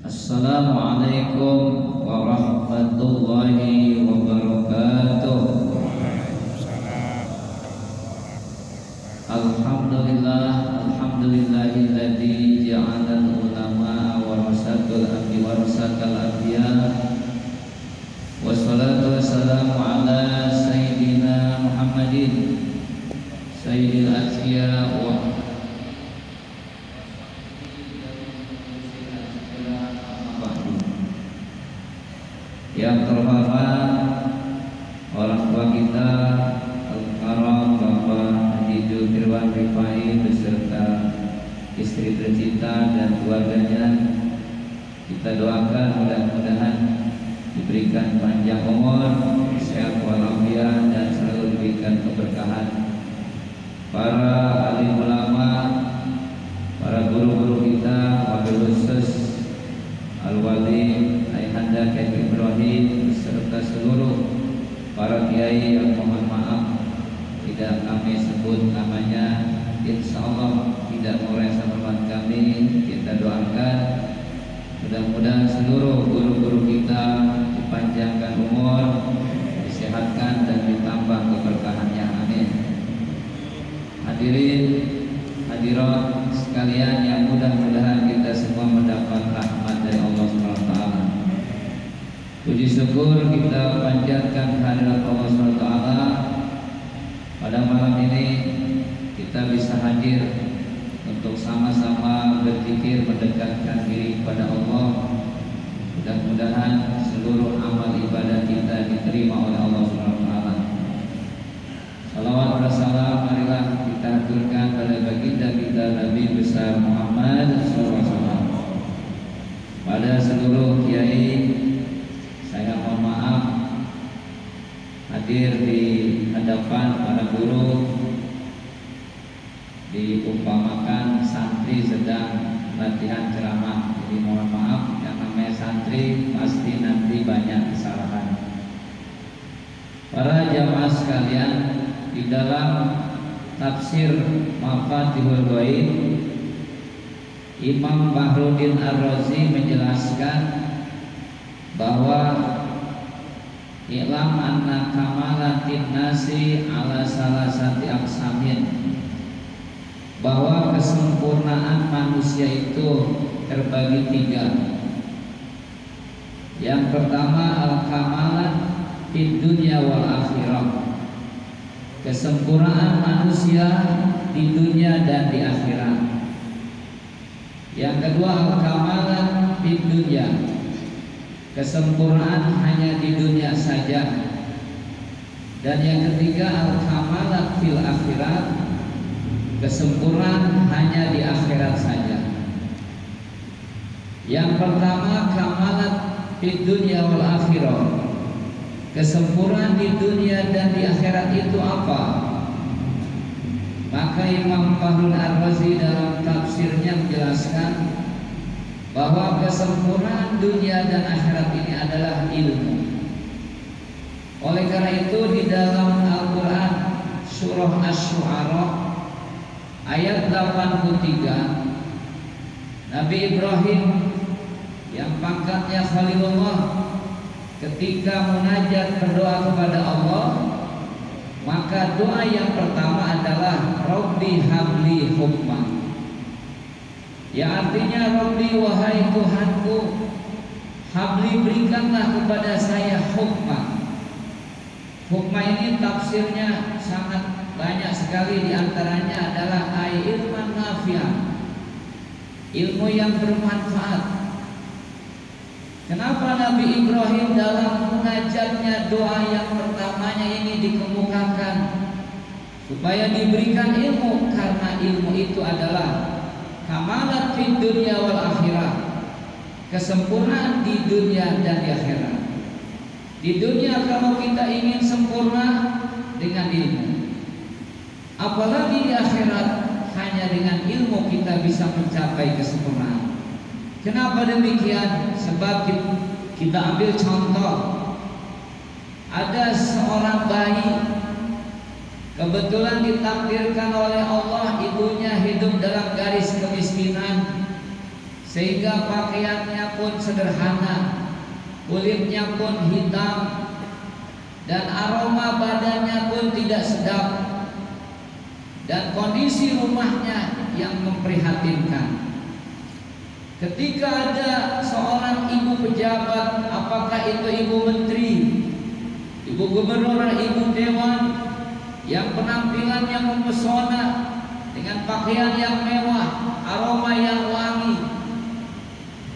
Assalamualaikum warahmatullahi wabarakatuh. Alhamdulillahilladzi ja'alal ulama warasatul anbiya. Wassalatu wassalamu ala sayyidina Muhammadin sayyidil asfiya wa yang terhormat orang tua kita Al-Karam Bapak Haji Zulkifli Rifai beserta istri tercinta dan keluarganya, kita doakan mudah-mudahan diberikan panjang umur, sehat walafiat, dan selalu diberikan keberkahan. Para alim ulama, para guru-guru kita, wabil khusus Al-Wali Ayahanda Kiai Ibrahim beserta seluruh para kiai yang mohon maaf tidak kami sebut namanya, insya Allah tidak merasa hormat kami. Kita doakan mudah-mudahan seluruh guru-guru kita dipanjangkan umur, disehatkan dan ditambah keberkahannya, amin. Hadirin hadirat sekalian yang mudah-mudahan kita semua mendapat rahmat dari Allah SWT. Puji syukur kita panjatkan kehadirat Allah SWT. Pada malam ini kita bisa hadir untuk sama-sama berzikir mendekatkan diri kepada Allah. Mudah-mudahan seluruh amal ibadah kita diterima oleh Allah SWT. Salawat wassalam marilah kita haturkan pada baginda kita Nabi besar Muhammad SAW. Pada seluruh kiai, saya mohon maaf hadir di hadapan para guru, diumpamakan santri sedang latihan ceramah. Jadi mohon maaf, yang namanya santri pasti nanti banyak kesalahan. Para jamaah sekalian, di dalam tafsir Mafatihul Ghaib, Imam Bahruddin Ar-Razi menjelaskan bahwa i'lam anna kamalatin nasi ala salasati aqsamin, bahwa kesempurnaan manusia itu terbagi tiga. Yang pertama al-kamalat fid dunya wal akhirah, kesempurnaan manusia di dunia dan di akhirat. Yang kedua al-kamalat fid dunya, kesempurnaan hanya di dunia saja. Dan yang ketiga al-kamalat fil akhirat, kesempurnaan hanya di akhirat saja. Yang pertama kamalat fid dunya wal akhirah, kesempurnaan di dunia dan di akhirat itu apa? Maka Imam Bahruddin Ar-Razi dalam tafsirnya menjelaskan bahwa kesempurnaan dunia dan akhirat ini adalah ilmu. Oleh karena itu di dalam Al-Quran surah Asy-Syu'ara ayat 83, Nabi Ibrahim yang pangkatnya Khalilullah ketika munajat berdoa kepada Allah, maka doa yang pertama adalah Rabbi habli hukma, ya artinya Rabbi wahai Tuhanku, habli berikanlah kepada saya hukma. Hukma ini tafsirnya sangat banyak sekali, diantaranya adalah ilman nafi'ah, ilmu yang bermanfaat. Kenapa Nabi Ibrahim dalam munajatnya doa yang pertamanya ini dikemukakan supaya diberikan ilmu? Karena ilmu itu adalah kamalat fid dunya wal akhirah, kesempurnaan di dunia dan di akhirat. Di dunia kalau kita ingin sempurna dengan ilmu, apalagi di akhirat hanya dengan ilmu kita bisa mencapai kesempurnaan. Kenapa demikian? Sebab kita ambil contoh, ada seorang bayi kebetulan ditakdirkan oleh Allah ibunya hidup dalam garis kemiskinan, sehingga pakaiannya pun sederhana, kulitnya pun hitam, dan aroma badannya pun tidak sedap, dan kondisi rumahnya yang memprihatinkan. Ketika ada seorang ibu pejabat, apakah itu ibu menteri, ibu gubernur, ibu dewan, yang penampilannya mempesona dengan pakaian yang mewah, aroma yang wangi,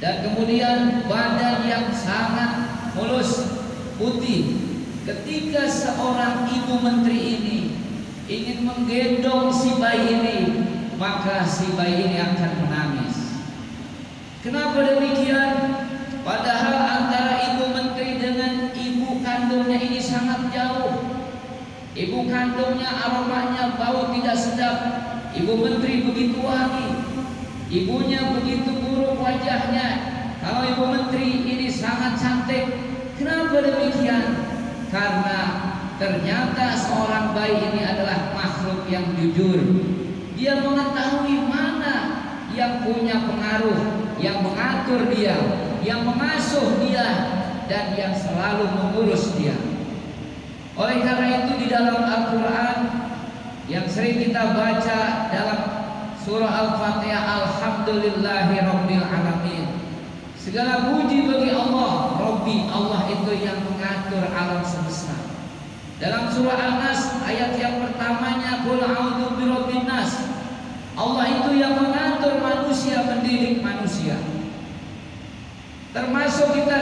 dan kemudian badan yang sangat mulus, putih. Ketika seorang ibu menteri ini ingin menggendong si bayi ini, maka si bayi ini akan menangis. Kenapa demikian? Padahal antara ibu menteri dengan ibu kandungnya ini sangat jauh. Ibu kandungnya aromanya bau tidak sedap, ibu menteri begitu wangi, ibunya begitu buruk wajahnya. Kalau ibu menteri ini sangat cantik. Kenapa demikian? Karena ternyata seorang bayi ini adalah makhluk yang jujur. Dia mengetahui mana yang punya pengaruh, yang mengatur dia, yang mengasuh dia, dan yang selalu mengurus dia. Oleh karena itu di dalam Al-Quran yang sering kita baca dalam surah Al-Fatihah, Alhamdulillahirabbil alamin, segala puji bagi Allah, Rabbi, Allah itu yang mengatur alam semesta. Dalam surah Al-Nas ayat yang pertamanya, Qul a'udzu birabbin nas, Allah itu yang mengatur manusia, mendidik manusia. Termasuk kita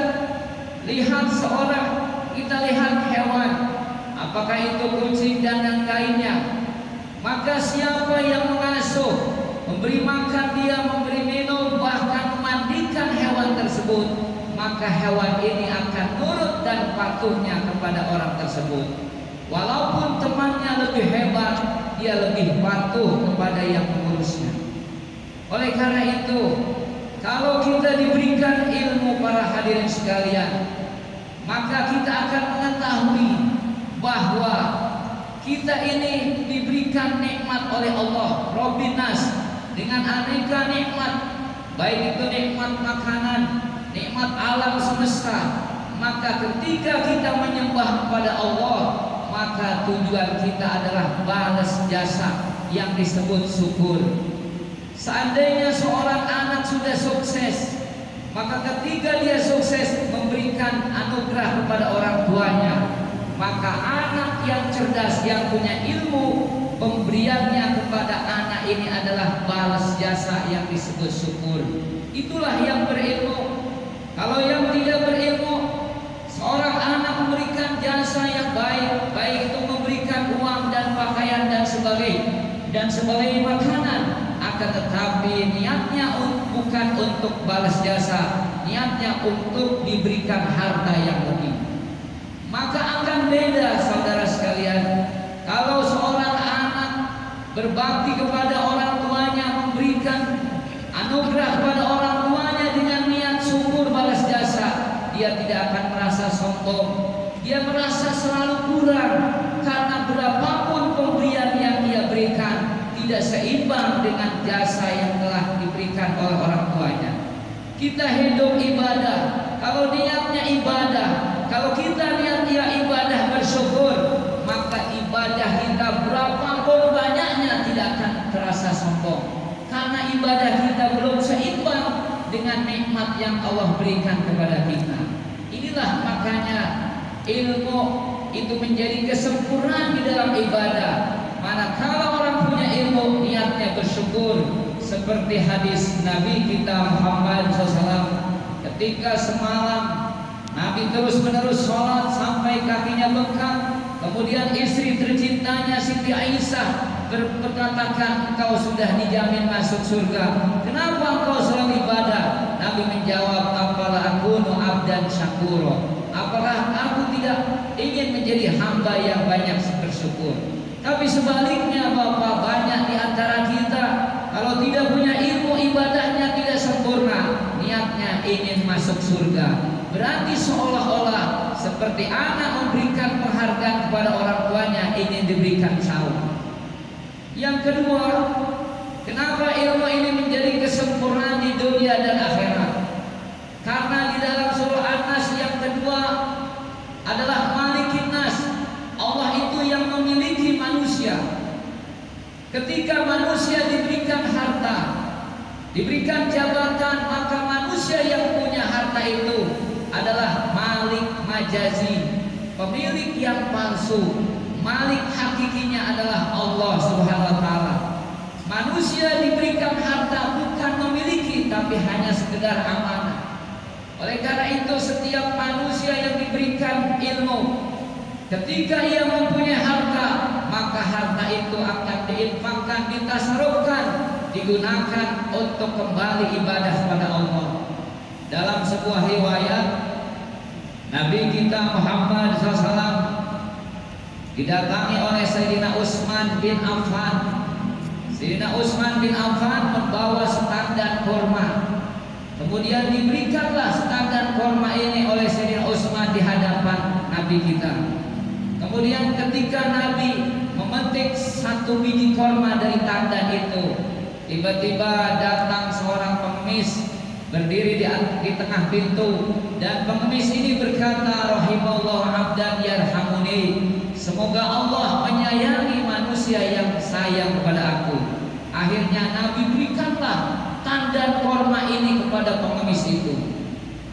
lihat kita lihat hewan, apakah itu kucing dan yang lainnya, maka siapa yang mengasuh, memberi makan dia, memberi minum, bahkan memandikan hewan tersebut, maka hewan ini akan nurut dan patuhnya kepada orang tersebut. Walaupun temannya lebih hebat, dia lebih patuh kepada yang mengurusnya. Oleh karena itu, kalau kita diberikan ilmu para hadirin sekalian, maka kita akan mengetahui bahwa kita ini diberikan nikmat oleh Allah, Rabbin nas, dengan aneka nikmat, baik itu nikmat makanan, nikmat alam semesta. Maka ketika kita menyembah kepada Allah, maka tujuan kita adalah balas jasa yang disebut syukur. Seandainya seorang anak sudah sukses, maka ketika dia sukses memberikan anugerah kepada orang tuanya, maka anak yang cerdas, yang punya ilmu, pemberiannya kepada anak ini adalah balas jasa yang disebut syukur. Itulah yang berilmu. Kalau yang tidak berilmu, seorang anak memberikan jasa yang baik, baik itu memberikan uang dan pakaian dan sebagai makanan, akan tetapi niatnya bukan untuk balas jasa, niatnya untuk diberikan harta yang lebih, maka akan beda, saudara sekalian. Kalau seorang anak berbakti kepada orang tuanya, memberikan anugerah kepada orang tuanya dengan niat syukur balas jasa, dia tidak akan merasa sombong, dia merasa selalu kurang, karena berapapun pemberian yang dia berikan tidak seimbang dengan jasa yang telah diberikan oleh orang tuanya. Kita hidup ibadah, kalau niatnya ibadah, kalau kita niatnya ibadah bersyukur, maka ibadah kita berapapun banyaknya tidak akan terasa sombong, karena ibadah kita belum seimbang dengan nikmat yang Allah berikan kepada kita. Inilah makanya ilmu itu menjadi kesempurnaan di dalam ibadah. Manakala orang punya ilmu, niatnya bersyukur, seperti hadis Nabi kita Muhammad SAW, ketika semalam Nabi terus-menerus sholat sampai kakinya bengkak. Kemudian istri tercintanya Siti Aisyah berkatakan, engkau sudah dijamin masuk surga, kenapa engkau selalu ibadah? Nabi menjawab, apalah aku abdan syakuro, apakah aku tidak ingin menjadi hamba yang banyak bersyukur? Tapi sebaliknya Bapak, banyak di antara kita kalau tidak punya ilmu, ibadahnya tidak sempurna, niatnya ingin masuk surga, berarti seolah-olah seperti anak memberikan penghargaan kepada orang tuanya, ingin diberikan saum. Yang kedua, kenapa ilmu ini menjadi kesempurnaan di dunia dan diberikan jabatan, maka manusia yang punya harta itu adalah malik majazi, pemilik yang palsu. Malik hakikinya adalah Allah Subhanahu wa taala. Manusia diberikan harta bukan memiliki, tapi hanya sekedar amanah. Oleh karena itu setiap manusia yang diberikan ilmu, ketika ia mempunyai harta, maka harta itu akan diinfakkan, ditasarufkan, digunakan untuk kembali ibadah kepada Allah. Dalam sebuah riwayat, Nabi kita Muhammad SAW didatangi oleh Sayyidina Utsman bin Affan. Sayyidina Utsman bin Affan membawa setandan kurma. Kemudian diberikanlah setandan kurma ini oleh Sayyidina Utsman di hadapan Nabi kita. Kemudian ketika Nabi memetik satu biji kurma dari tandan itu, tiba-tiba datang seorang pengemis berdiri di tengah pintu, dan pengemis ini berkata, rahimallahu abdan yarhamuni, semoga Allah menyayangi manusia yang sayang kepada aku. Akhirnya Nabi berikanlah tandan kurma ini kepada pengemis itu.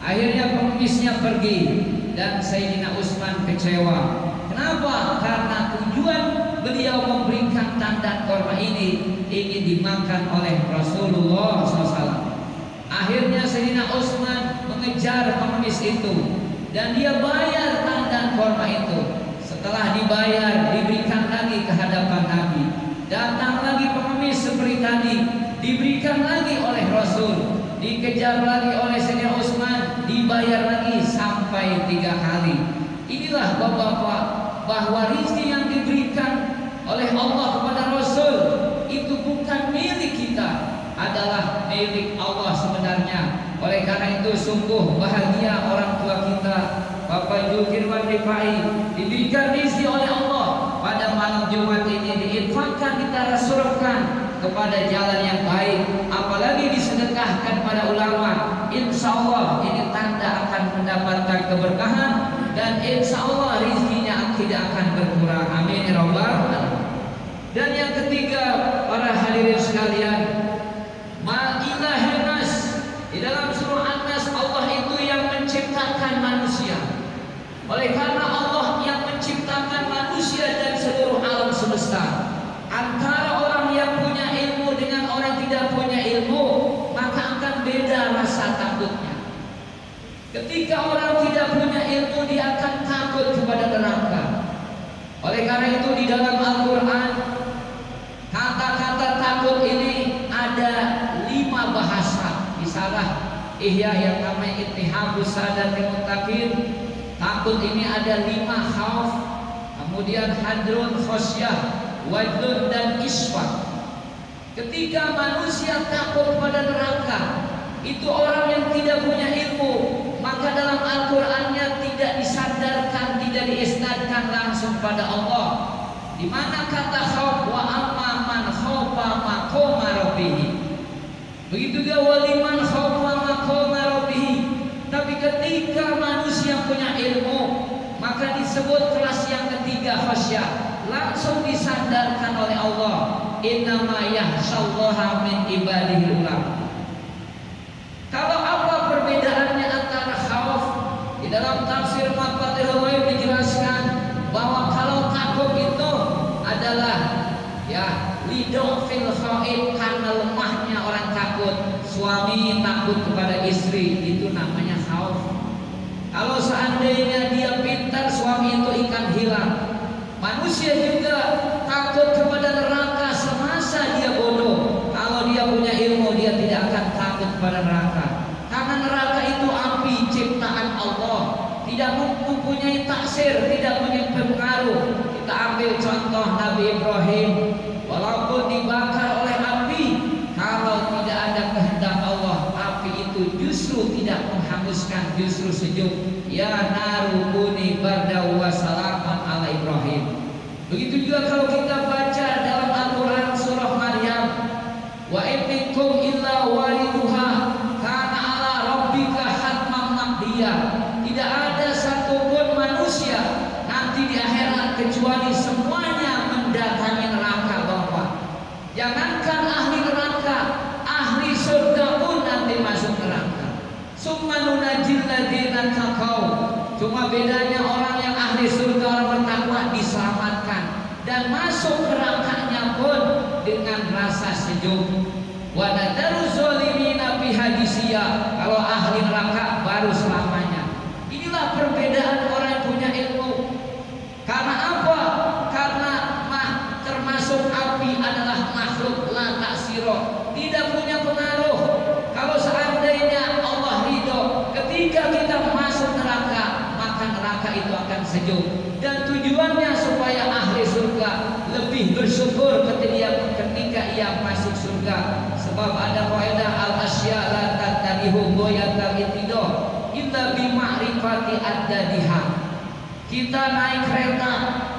Akhirnya pengemisnya pergi dan Sayyidina Utsman kecewa. Kenapa? Karena tujuan beliau memberikan tandan kurma ini ingin dimakan oleh Rasulullah SAW. Akhirnya Sayyidina Utsman mengejar pengemis itu dan dia bayar tandan kurma itu. Setelah dibayar, diberikan lagi ke hadapan Nabi. Datang lagi pengemis seperti tadi, diberikan lagi oleh Rasul. Dikejar lagi oleh Sayyidina Utsman, dibayar lagi sampai 3 kali. Inilah Bapak-bapak, bahwa rezeki yang diberikan oleh Allah kepada Rasul itu bukan milik kita, adalah milik Allah sebenarnya. Oleh karena itu sungguh bahagia orang tua kita Bapak Zulkifli Rifai diberikan rezeki oleh Allah pada malam Jumat ini, diinfakkan, ditasarufkan kepada jalan yang baik, apalagi disedekahkan pada ulama. Insya Allah ini tanda akan mendapatkan keberkahan, dan insya Allah rezekinya tidak akan berkurang. Amin ya rabbal alamin. Dan yang ketiga, para hadirin sekalian, Ma'ilahil Nas, di dalam surah An-Nas, Allah itu yang menciptakan manusia. Oleh karena Allah yang menciptakan manusia dan seluruh alam semesta, antara orang yang punya ilmu dengan orang yang tidak punya ilmu, maka akan beda rasa takutnya. Ketika orang tidak punya ilmu, dia akan takut kepada neraka. Oleh karena itu di dalam Al-Quran, kata-kata takut ini ada 5 bahasa. Misalnya Ihya yang namanya Ittihabus Sadatil Muttaqin, takut ini ada 5 khauf, kemudian hadrun, khosyah, wajlun, dan isfaq. Ketika manusia takut pada neraka, itu orang yang tidak punya ilmu, maka dalam Al-Qur'annya tidak disandarkan, tidak diisnadkan langsung pada Allah. Di mana kata khauf, wa amma man khaufa maqama rabbih. Begitu juga waliman khaufa maqama rabbih. Tapi ketika manusia punya ilmu, maka disebut kelas yang ketiga, khasyah, langsung disandarkan oleh Allah. Innama yakhsyallaha min ibadihi ulama. Kalau apa perbedaannya antara khauf? Di dalam tafsir Mafatihul Ghaib dijelaskan bahwa kalau takut itu adalah lidofil khaif, karena lemahnya orang takut. Suami takut kepada istri, itu namanya khauf. Kalau seandainya dia pintar, suami itu ikan hilang. Manusia juga takut kepada neraka semasa dia bodoh. Kalau dia punya ilmu, dia tidak akan takut kepada neraka, karena neraka itu api ciptaan Allah, tidak mempunyai taksir, tidak punya pengaruh. Kita ambil contoh Nabi Ibrahim, walaupun dibakar oleh api, kalau tidak ada kehendak Allah, api itu justru tidak menghanguskan, justru sejuk. Ya naru kuni barda wa salaman ala Ibrahim. Begitu juga kalau kita baca dalam Al-Quran surah Maryam, wa in minkum illa wariduha kana ala rabbika hatman maqdiyah. Tidak ada satupun manusia nanti di akhirat kecuali semuanya mendatangi neraka. Bapak, jangankan ahli neraka, ahli surga Bedanya orang yang ahli surga, orang bertakwa diselamatkan, dan masuk nerakanya pun dengan rasa sejuk. Wa nadaru zalimina fiha jisya. Kalau ahli neraka baru selamanya. Inilah perbedaan orang yang punya ilmu. Karena apa? Karena termasuk api adalah makhluk la ta'siro, tidak punya pengaruh. Kalau seandainya Allah ridho ketika kita masuk neraka, maka neraka itu akan sejuk. Dan tujuannya supaya ahli surga lebih bersyukur ketika ia masuk surga. Sebab ada kaidah al-asya la tattarihu goyata itido illa bi ma'rifati addadiha. Kita naik kereta,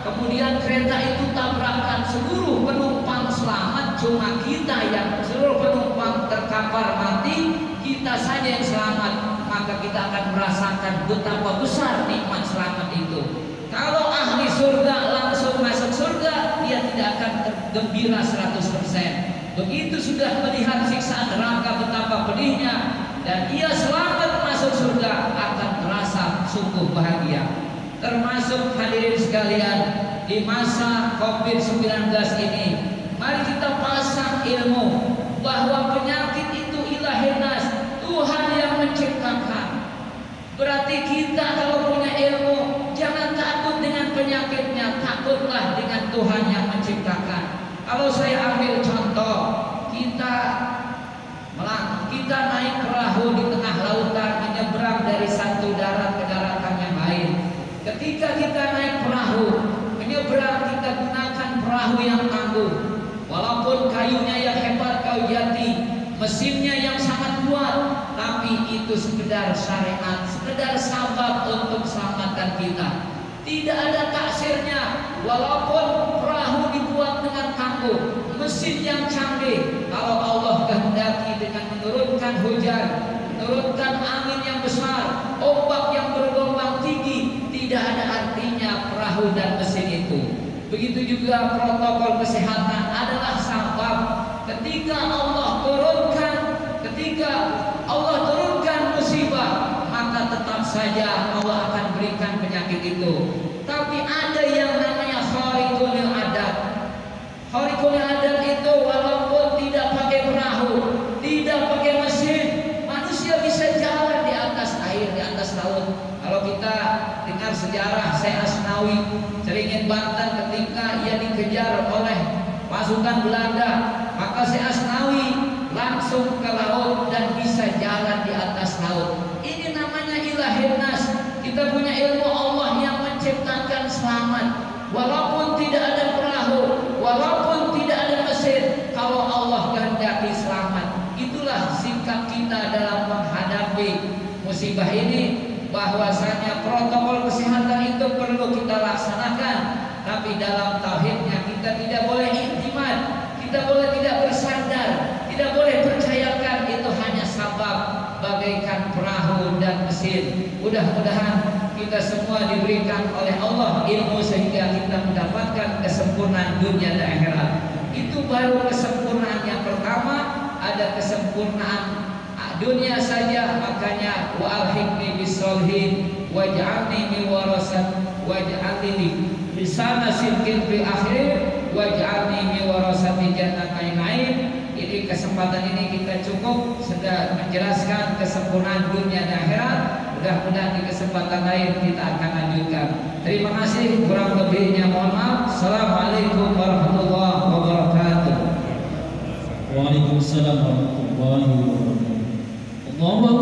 kemudian kereta itu tabrakan, seluruh penumpang selamat, cuma kita yang seluruh penumpang terkapar mati, kita saja yang selamat. Maka kita akan merasakan betapa besar nikmat selamat itu. Kalau ahli surga langsung masuk surga, dia tidak akan tergembira 100%. Begitu sudah melihat siksaan neraka betapa pedihnya, dan ia selamat masuk surga, akan merasa sungguh bahagia. Termasuk hadirin sekalian, di masa COVID-19 ini, mari kita pasang ilmu bahwa penyakit itu ilahi nas, Tuhan yang menciptakan. Berarti kita kalau punya ilmu, jangan takut dengan penyakitnya, takutlah dengan Tuhan yang menciptakan. Kalau saya ambil contoh, kita naik perahu di tengah lautan, menyeberang dari satu darat ke daratan yang lain. Ketika kita naik perahu menyeberang, kita gunakan perahu yang tangguh. Walaupun kayunya yang hebat, kayu jati, mesinnya yang sangat kuat, tapi itu sekedar syariat, sekedar sabab untuk selamatkan kita. Tidak ada taksirnya. Walaupun perahu dibuat dengan tangguh, mesin yang canggih, kalau Allah kehendaki dengan menurunkan hujan, menurunkan angin yang besar, ombak yang bergelombang tinggi, tidak ada artinya perahu dan mesin itu. Begitu juga protokol kesehatan adalah sabab. Ketika Allah turunkan musibah, maka tetap saja Allah akan berikan penyakit itu. Tapi ada yang namanya khariqul adat. Khariqul adat itu walaupun tidak pakai perahu, tidak pakai mesin, manusia bisa jalan di atas air, di atas laut. Kalau kita dengar sejarah Syekh Asnawi, Ceringin Banten, ketika ia dikejar oleh pasukan Belanda, maka Syekh Asnawi langsung ke laut dan bisa jalan di atas laut. Ini namanya ilahi nas. Kita punya ilmu Allah yang menciptakan selamat. Walaupun tidak ada perahu, walaupun tidak ada mesin, kalau Allah kehendaki selamat. Itulah sikap kita dalam menghadapi musibah ini. Bahwasanya protokol kesehatan itu perlu kita laksanakan, tapi dalam tauhidnya kita tidak boleh intimad, kita boleh tidak bersandar, tidak boleh percayakan itu hanya sabab bagaikan perahu dan mesin. Mudah-mudahan kita semua diberikan oleh Allah ilmu sehingga kita mendapatkan kesempurnaan dunia dan akhirat. Itu baru kesempurnaan yang pertama. Ada kesempurnaan dunia saja, makanya wa alhiqni bis-sholihin waj'alni min warasat waj'alni lisana sidqin fil akhir waj'alni min warasati jannatin na'im. Ini kesempatan ini kita cukup sudah menjelaskan kesempurnaan dunia dan akhirat. Mudah-mudahan di kesempatan lain kita akan lanjutkan. Terima kasih, kurang lebihnya mohon maaf. Assalamualaikum warahmatullahi wabarakatuh. Waalaikumsalam warahmatullahi wabarakatuh. Allah